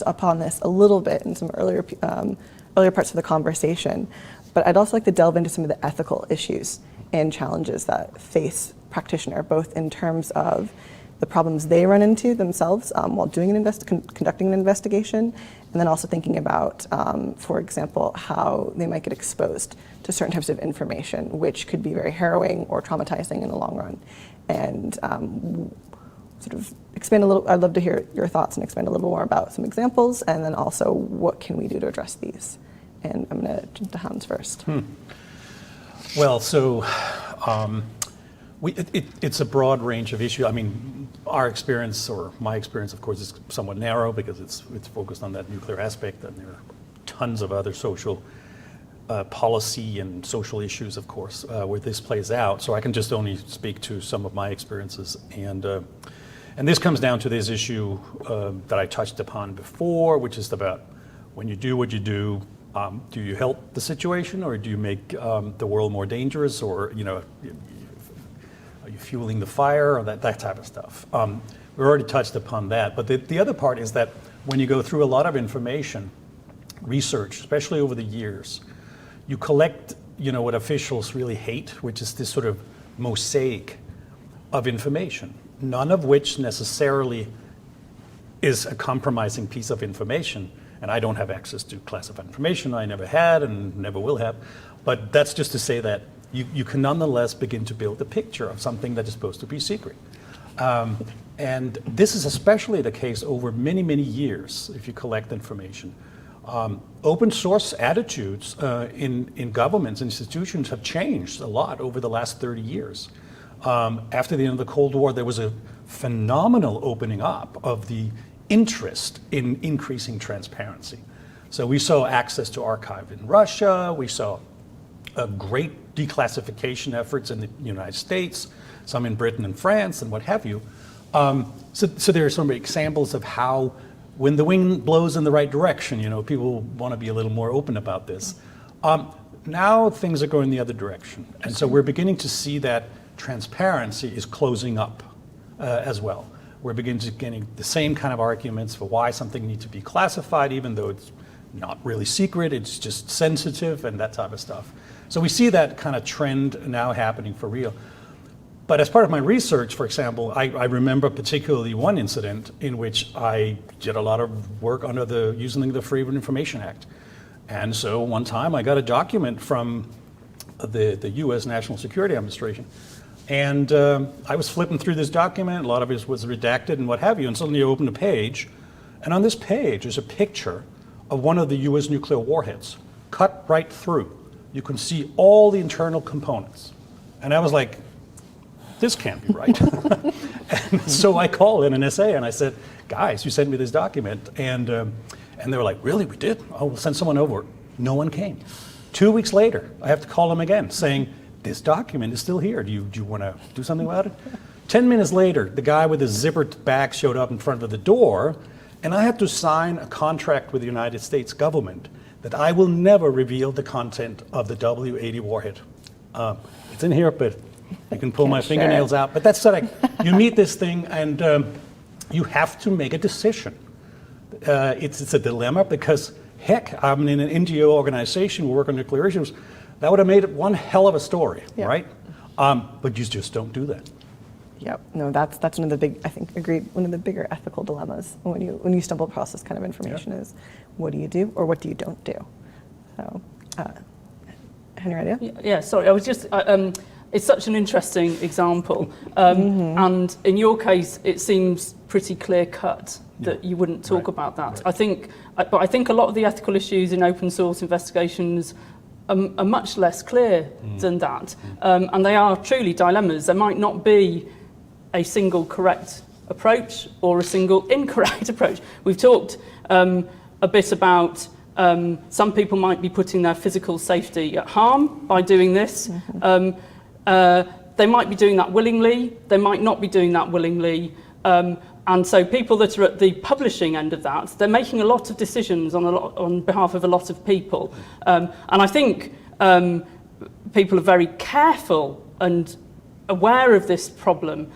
upon this a little bit in some earlier parts of the conversation, but I'd also like to delve into some of the ethical issues and challenges that face practitioner, both in terms of the problems they run into themselves while doing conducting an investigation, and then also thinking about, for example, how they might get exposed to certain types of information, which could be very harrowing or traumatizing in the long run. And sort of expand a little, I'd love to hear your thoughts and expand a little more about some examples, and then also what can we do to address these. And I'm going to jump to Hans first. Well, so It's a broad range of issues. I mean, our experience, or my experience, of course, is somewhat narrow because it's focused on that nuclear aspect, and there are tons of other social policy and social issues, of course, where this plays out. So I can just only speak to some of my experiences. And this comes down to this issue that I touched upon before, which is about when you do what you do you help the situation, or do you make the world more dangerous, or are you fueling the fire, or that type of stuff? We already touched upon that, but the other part is that when you go through a lot of information, research, especially over the years, you collect, what officials really hate, which is this sort of mosaic of information, none of which necessarily is a compromising piece of information. And I don't have access to classified information. I never had and never will have. But that's just to say that you can nonetheless begin to build a picture of something that is supposed to be secret. And this is especially the case over many, many years if you collect information. Open source attitudes in governments and institutions have changed a lot over the last 30 years. After the end of the Cold War, there was a phenomenal opening up of the interest in increasing transparency. So we saw access to archive in Russia, we saw great declassification efforts in the United States, some in Britain and France and what have you. So there are so many examples of how when the wind blows in the right direction, people want to be a little more open about this. Now things are going the other direction. And so we're beginning to see that transparency is closing up as well. We're beginning to getting the same kind of arguments for why something needs to be classified, even though it's not really secret, it's just sensitive and that type of stuff. So we see that kind of trend now happening for real. But as part of my research, for example, I remember particularly one incident in which I did a lot of work under using the Freedom of Information Act. And so one time I got a document from the US National Security Administration. And I was flipping through this document, a lot of it was redacted and what have you, and suddenly you open a page, and on this page is a picture of one of the US nuclear warheads, cut right through. You can see all the internal components. And I was like, this can't be right. And so I called in an NSA and I said, guys, you sent me this document. And they were like, really, we did? Oh, we'll send someone over. No one came. 2 weeks later, I have to call them again saying, this document is still here. Do you want to do something about it? 10 minutes later, the guy with his zippered bag showed up in front of the door, and I had to sign a contract with the United States government that I will never reveal the content of the W-80 warhead. It's in here, but you can pull my fingernails out. But that's sort of, you meet this thing, and you have to make a decision. It's a dilemma because, heck, I'm in an NGO organization, we work on nuclear issues. That would have made it one hell of a story, right? But you just don't do that. Yep. No, that's one of the big, I think, agreed, one of the bigger ethical dilemmas when you stumble across this kind of information is, what do you do or what do you don't do? So, Henrietta? Yeah, sorry, I was just, it's such an interesting example. And in your case, it seems pretty clear cut that you wouldn't talk about that. Right. But I think a lot of the ethical issues in open source investigations are much less clear than that. And they are truly dilemmas. There might not be a single correct approach or a single incorrect approach. We've talked a bit about some people might be putting their physical safety at harm by doing this. They might be doing that willingly, they might not be doing that willingly. And so people that are at the publishing end of that, they're making a lot of decisions on behalf of a lot of people. And I think people are very careful and aware of this problem,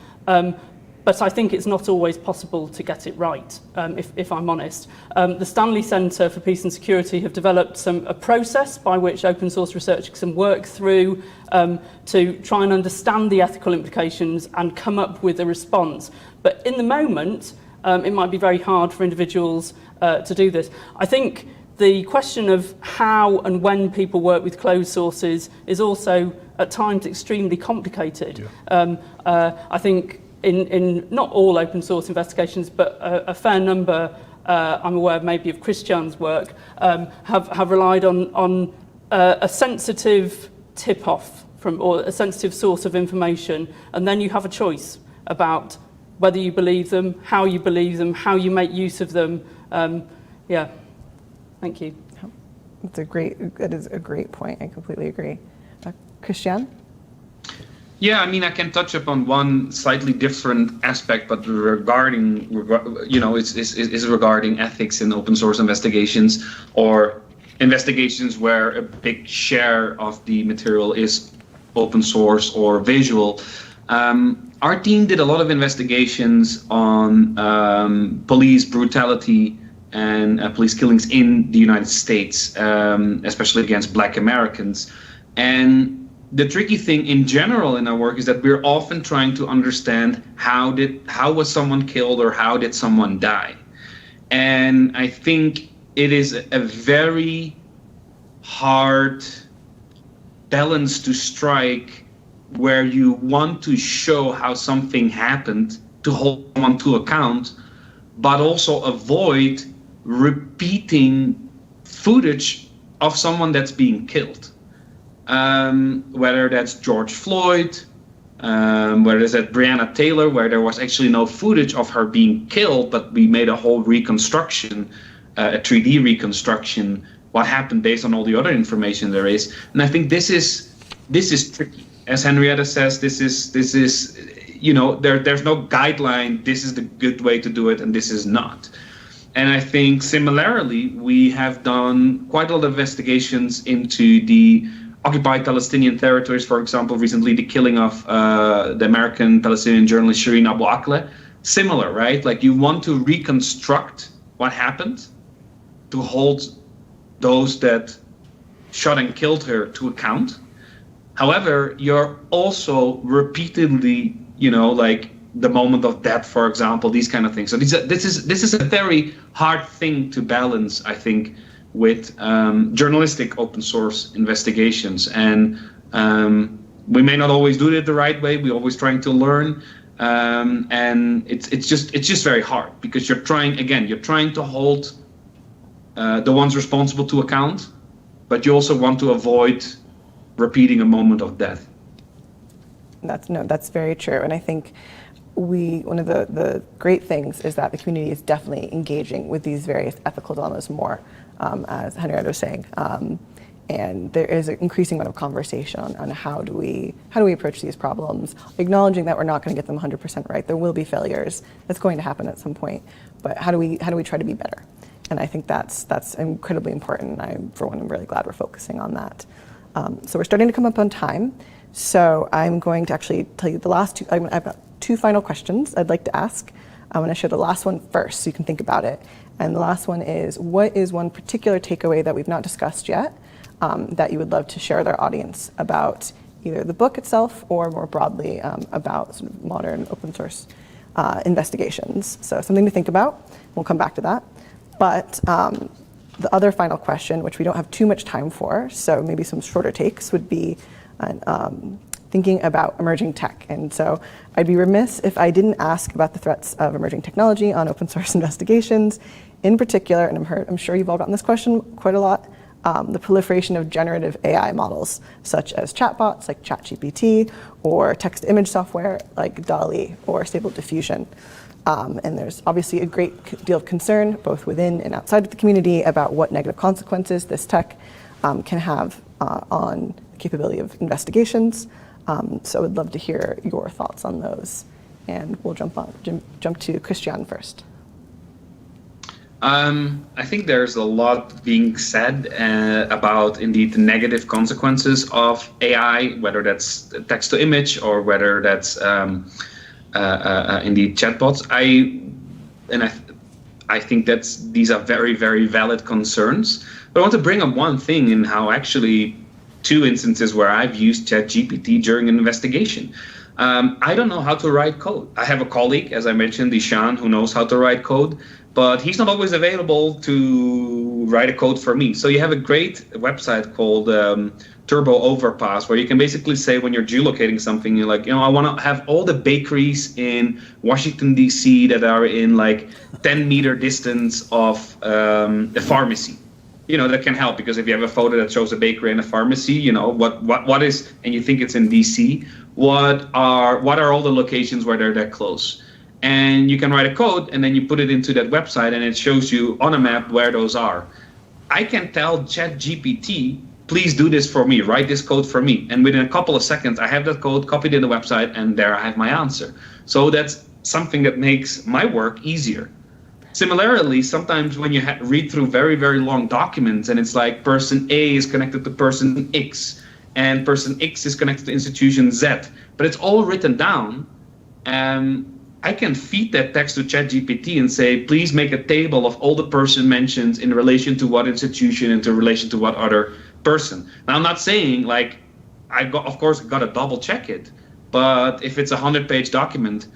but I think it's not always possible to get it right, if I'm honest. The Stanley Centre for Peace and Security have developed a process by which open source researchers can work through to try and understand the ethical implications and come up with a response. But in the moment, it might be very hard for individuals to do this. I think the question of how and when people work with closed sources is also at times extremely complicated. I think in not all open source investigations, but a fair number, I'm aware maybe of Christiaan's work, have relied on a sensitive tip-off or a sensitive source of information, and then you have a choice about whether you believe them, how you believe them, how you make use of them. Yeah, thank you. That is a great point. I completely agree. Christiaan? Yeah, I mean, I can touch upon one slightly different aspect, but regarding, is regarding ethics in open source investigations, or investigations where a big share of the material is open source or visual. Our team did a lot of investigations on police brutality and police killings in the United States, especially against Black Americans. And the tricky thing in general in our work is that we're often trying to understand how was someone killed or how did someone die. And I think it is a very hard balance to strike, where you want to show how something happened to hold someone to account, but also avoid repeating footage of someone that's being killed. Whether that's George Floyd, whether it's at Breonna Taylor, where there was actually no footage of her being killed, but we made a whole reconstruction, a 3D reconstruction, what happened based on all the other information there is. And I think this is tricky. As Henrietta says, this is there's no guideline, this is the good way to do it and this is not. And I think similarly, we have done quite a lot of investigations into the occupied Palestinian territories. For example, recently the killing of the American Palestinian journalist Shireen Abu Akleh. Similar, right? Like, you want to reconstruct what happened to hold those that shot and killed her to account. However, you're also repeatedly, like the moment of death, for example, these kind of things. So this is a very hard thing to balance, I think, with journalistic open source investigations. And we may not always do it the right way. We're always trying to learn, and it's just very hard, because you're trying to hold the ones responsible to account, but you also want to avoid repeating a moment of death. That's very true. And I think one of the great things is that the community is definitely engaging with these various ethical dilemmas more, as Henrietta was saying. And there is an increasing amount of conversation on how do we approach these problems, acknowledging that we're not going to get them 100% right. There will be failures. That's going to happen at some point. But how do we try to be better? And I think that's incredibly important. I'm really glad we're focusing on that. So we're starting to come up on time. So I'm going to actually tell you the last two. I've got two final questions I'd like to ask. I'm going to share the last one first so you can think about it. And the last one is, what is one particular takeaway that we've not discussed yet that you would love to share with our audience about either the book itself or more broadly about sort of modern open source investigations? So something to think about. We'll come back to that. But the other final question, which we don't have too much time for, so maybe some shorter takes, would be thinking about emerging tech. And so I'd be remiss if I didn't ask about the threats of emerging technology on open source investigations. In particular, and I'm sure you've all gotten this question quite a lot, the proliferation of generative AI models, such as chatbots like ChatGPT, or text-to-image software like DALL-E or Stable Diffusion. And there's obviously a great deal of concern, both within and outside of the community, about what negative consequences this tech can have on the capability of investigations. So I'd love to hear your thoughts on those. And we'll jump to Christiaan first. I think there's a lot being said about, indeed, the negative consequences of AI, whether that's text-to-image or whether that's indeed chatbots. I think these are very, very valid concerns. But I want to bring up one thing in how actually two instances where I've used ChatGPT during an investigation. I don't know how to write code. I have a colleague, as I mentioned, Dishan, who knows how to write code, but he's not always available to write a code for me. So you have a great website called Turbo Overpass, where you can basically say, when you're geolocating something, you're like, I want to have all the bakeries in Washington, D.C. that are in like 10-meter distance of a pharmacy. that can help, because if you have a photo that shows a bakery and a pharmacy, what is, and you think it's in DC, what are all the locations where they're that close? And you can write a code and then you put it into that website and it shows you on a map where those are. I can tell ChatGPT, please do this for me, write this code for me. And within a couple of seconds, I have that code copied in the website and there I have my answer. So that's something that makes my work easier. Similarly, sometimes when you read through very, very long documents and it's like person A is connected to person X and person X is connected to institution Z, but it's all written down, I can feed that text to ChatGPT and say, please make a table of all the person mentions in relation to what institution and in relation to what other person. Now, I'm not saying like, of course, got to double check it, but if it's a 100-page document,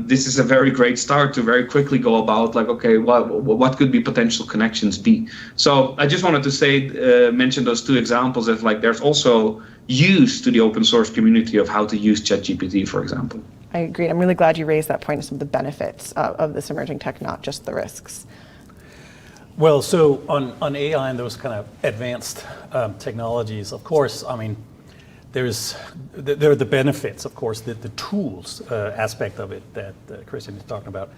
this is a very great start to very quickly go about like, okay, what could be potential connections be? So I just wanted to say, mention those two examples of like, there's also use to the open source community of how to use ChatGPT, for example. I agree. I'm really glad you raised that point of some of the benefits of this emerging tech, not just the risks. Well, so on AI and those kind of advanced technologies, of course, I mean, there are the benefits, of course, the tools aspect of it that Christiaan is talking about.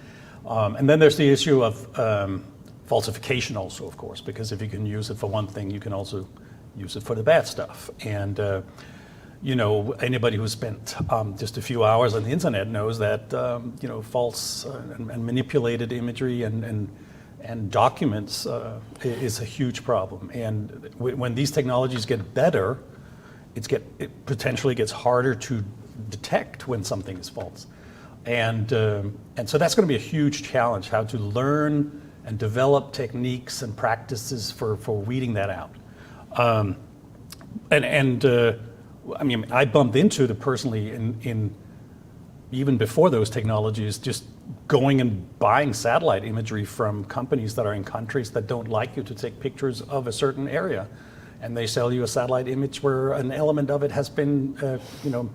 And then there's the issue of falsification also, of course, because if you can use it for one thing, you can also use it for the bad stuff. And anybody who spent just a few hours on the internet knows that false and manipulated imagery and documents is a huge problem. And when these technologies get better, it potentially gets harder to detect when something is false. And so that's going to be a huge challenge, how to learn and develop techniques and practices for weeding that out. I mean, I bumped into it personally in even before those technologies, just going and buying satellite imagery from companies that are in countries that don't like you to take pictures of a certain area. And they sell you a satellite image where an element of it has been,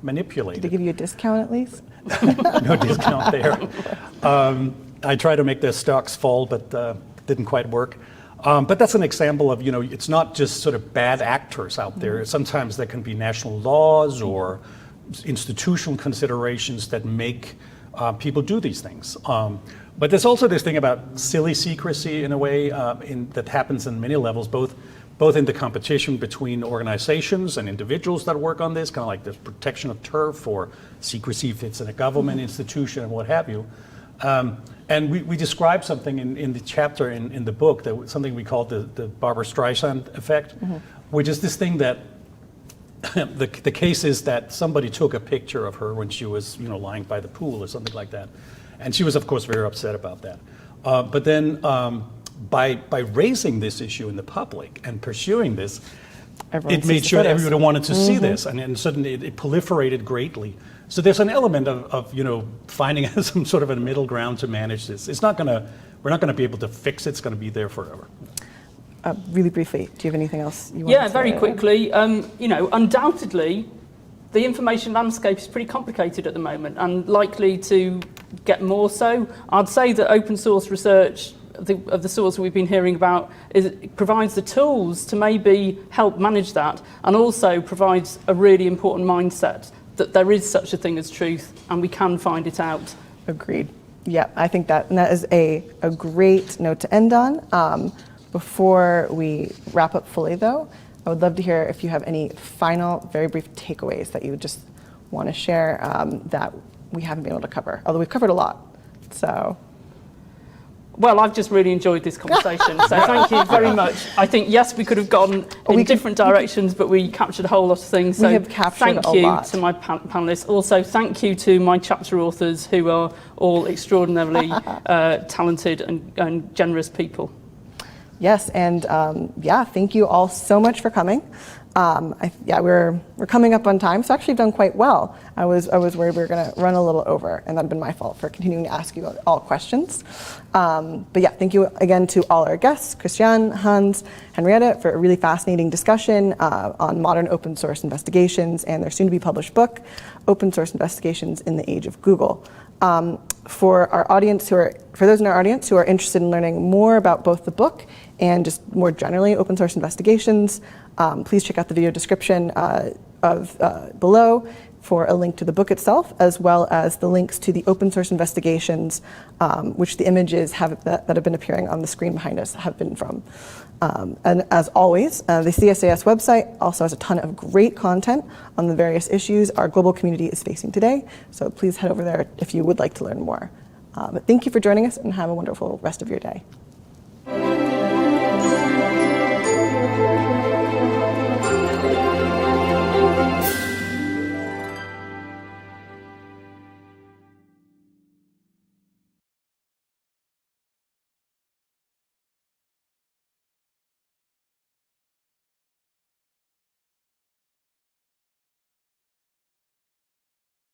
manipulated. Did they give you a discount at least? No discount there. I tried to make their stocks fall, but didn't quite work. But that's an example of, it's not just sort of bad actors out there. Sometimes there can be national laws or institutional considerations that make people do these things. But there's also this thing about silly secrecy in a way that happens in many levels, both in the competition between organizations and individuals that work on this, kind of like the protection of turf or secrecy if it's in a government institution and what have you. And we describe something in the chapter in the book, something we call the Barbra Streisand effect, which is this thing that the case is that somebody took a picture of her when she was lying by the pool or something like that. And she was, of course, very upset about that. But then by raising this issue in the public and pursuing this, it made sure everyone wanted to see this, and suddenly it proliferated greatly. So there's an element of finding some sort of a middle ground to manage this. We're not gonna be able to fix it. It's going to be there forever. Really briefly, do you have anything else you want to say? Yeah, very quickly. Undoubtedly, the information landscape is pretty complicated at the moment and likely to get more so. I'd say that open source research of the sorts we've been hearing about provides the tools to maybe help manage that, and also provides a really important mindset that there is such a thing as truth and we can find it out. Agreed. Yeah, I think that is a great note to end on. Before we wrap up fully though, I would love to hear if you have any final, very brief takeaways that you would just want to share that we haven't been able to cover, although we've covered a lot. So. Well, I've just really enjoyed this conversation, so thank you very much. I think, yes, we could have gone in different directions, but we captured a whole lot of things. So thank you to my panelists. Also, thank you to my chapter authors, who are all extraordinarily talented and generous people. Yes, and thank you all so much for coming. We're coming up on time, so actually done quite well. I was worried we were going to run a little over, and that'd been my fault for continuing to ask you all questions. Thank you again to all our guests, Christiaan, Hans, Henrietta, for a really fascinating discussion on modern open source investigations and their soon-to-be published book, Open Source Investigations in the Age of Google. For those in our audience who are interested in learning more about both the book and just more generally open source investigations, please check out the video description below for a link to the book itself, as well as the links to the open source investigations, which the images that have been appearing on the screen behind us have been from. And as always, the CSIS website also has a ton of great content on the various issues our global community is facing today. So please head over there if you would like to learn more. But thank you for joining us and have a wonderful rest of your day.